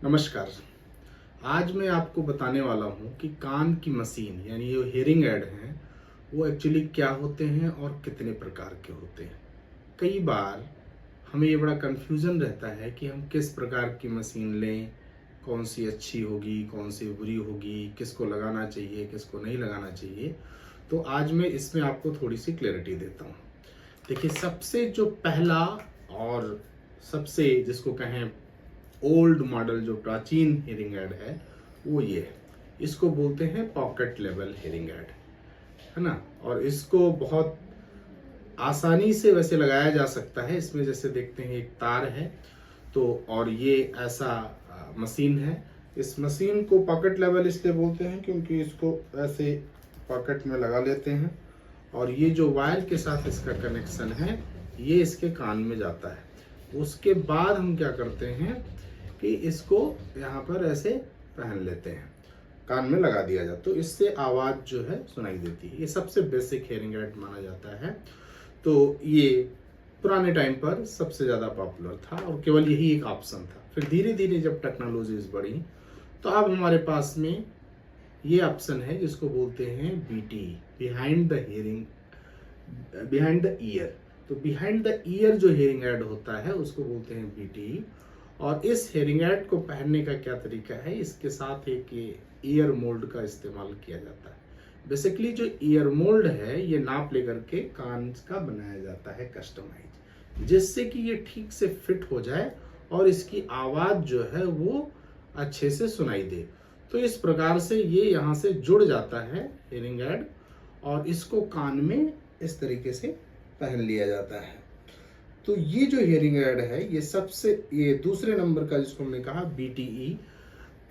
नमस्कार। आज मैं आपको बताने वाला हूँ कि कान की मशीन यानी जो हेयरिंग ऐड हैं वो एक्चुअली क्या होते हैं और कितने प्रकार के होते हैं। कई बार हमें ये बड़ा कन्फ्यूज़न रहता है कि हम किस प्रकार की मशीन लें, कौन सी अच्छी होगी, कौन सी बुरी होगी, किसको लगाना चाहिए, किसको नहीं लगाना चाहिए। तो आज मैं इसमें आपको थोड़ी सी क्लैरिटी देता हूँ। देखिए, सबसे जो पहला और सबसे जिसको कहें ओल्ड मॉडल, जो प्राचीन हेयरिंग ऐड है वो ये है। इसको बोलते हैं पॉकेट लेवल हेयरिंग ऐड, है ना। और इसको बहुत आसानी से वैसे लगाया जा सकता है। इसमें जैसे देखते हैं एक तार है तो, और ये ऐसा मशीन है। इस मशीन को पॉकेट लेवल इसलिए बोलते हैं क्योंकि इसको ऐसे पॉकेट में लगा लेते हैं और ये जो वायर के साथ इसका कनेक्शन है ये इसके कान में जाता है। उसके बाद हम क्या करते हैं कि इसको यहाँ पर ऐसे पहन लेते हैं, कान में लगा दिया जाता, तो इससे आवाज़ जो है सुनाई देती है। ये सबसे बेसिक हेयरिंग ऐड माना जाता है। तो ये पुराने टाइम पर सबसे ज़्यादा पॉपुलर था और केवल यही एक ऑप्शन था। फिर धीरे धीरे जब टेक्नोलॉजीज बढ़ी तो अब हमारे पास में ये ऑप्शन है जिसको बोलते हैं BT, behind the hearing, behind the year. तो बिहाइंड द ईयर जो हेयरिंग ऐड होता है उसको बोलते हैं बीटी। और इस हेयरिंग ऐड को पहनने का क्या तरीका है, इसके साथ एक ईयर मोल्ड का इस्तेमाल किया जाता है। बेसिकली जो ईयर मोल्ड है ये नाप लेकर के कान का बनाया जाता है कस्टमाइज, जिससे कि ये ठीक से फिट हो जाए और इसकी आवाज़ जो है वो अच्छे से सुनाई दे। तो इस प्रकार से ये यहाँ से जुड़ जाता है हेयरिंग ऐड और इसको कान में इस तरीके से पहन लिया जाता है। तो ये जो हेयरिंग ऐड है ये दूसरे नंबर का जिसको हमने कहा बीटीई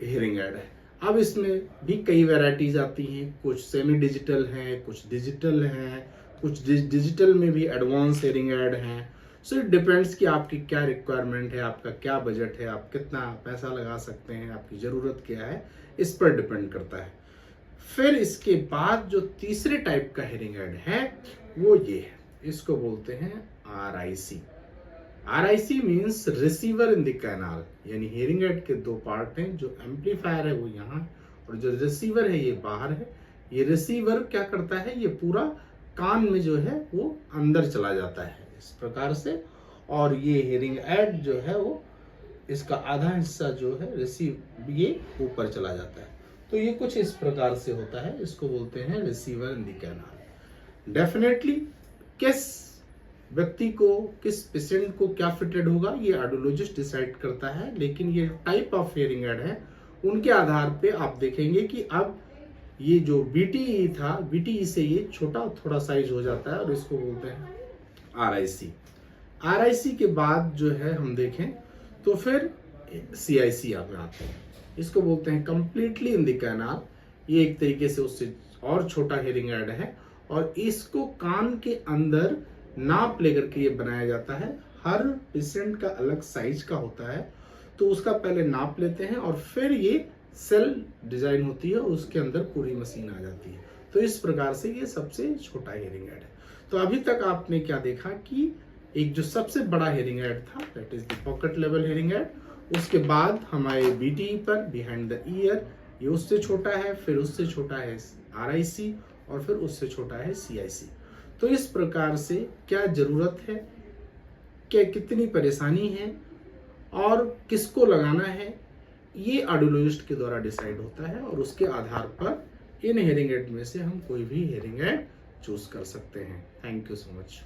हेयरिंग ऐड है। अब इसमें भी कई वैरायटीज आती हैं, कुछ सेमी डिजिटल हैं, कुछ डिजिटल हैं, कुछ डिजिटल में भी एडवांस हेयरिंग ऐड हैं। सो इट डिपेंड्स कि आपकी क्या रिक्वायरमेंट है, आपका क्या बजट है, आप कितना पैसा लगा सकते हैं, आपकी ज़रूरत क्या है, इस पर डिपेंड करता है। फिर इसके बाद जो तीसरे टाइप का हेयरिंग ऐड है वो ये है, इसको बोलते हैं RIC। RIC means receiver in the canal, यानी हेयरिंग ऐड के दो पार्ट हैं। जो एम्पलीफायर है वो यहाँ और जो रिसीवर है ये बाहर है। ये रिसीवर क्या करता है, ये पूरा कान में जो है वो अंदर चला जाता है इस प्रकार से। और ये हेयरिंग ऐड जो है वो इसका आधा हिस्सा जो है रिसीव ये ऊपर चला जाता है। तो ये कुछ इस प्रकार से होता है, इसको बोलते हैं receiver in the canal. Definitely किस व्यक्ति को, किस पेशेंट को क्या फिटेड होगा ये ऑडियोलॉजिस्ट डिसाइड करता है, लेकिन ये टाइप ऑफ हेयरिंग ऐड है उनके आधार पे आप देखेंगे कि अब ये जो बीटीई था, बीटीई से ये छोटा थोड़ा साइज हो जाता है और इसको बोलते हैं RIC। RIC के बाद जो है हम देखें तो फिर CIC आप में आते हैं, इसको बोलते हैं कंप्लीटली इन द कैनाल। ये एक तरीके से उससे और छोटा हेयरिंग ऐड है और इसको कान के अंदर नाप लेकर के ये बनाया जाता है। हर पेशेंट का अलग साइज का होता है तो उसका पहले नाप लेते हैं और फिर ये सेल डिजाइन होती है, उसके अंदर पूरी मशीन आ जाती है। तो इस प्रकार से ये सबसे छोटा हेयरिंग ऐड है। तो अभी तक आपने क्या देखा कि एक जो सबसे बड़ा हेयरिंग ऐड था that is the pocket level hearing add, उसके बाद हमारे बीटी पर बिहाइंड द ईयर, ये उससे छोटा है, फिर उससे छोटा है RIC और फिर उससे छोटा है CIC। तो इस प्रकार से क्या जरूरत है, क्या कितनी परेशानी है और किसको लगाना है, ये ऑडियोलॉजिस्ट के द्वारा डिसाइड होता है और उसके आधार पर इन हेयरिंग ऐड में से हम कोई भी हेयरिंग ऐड चूज कर सकते हैं। Thank you so much.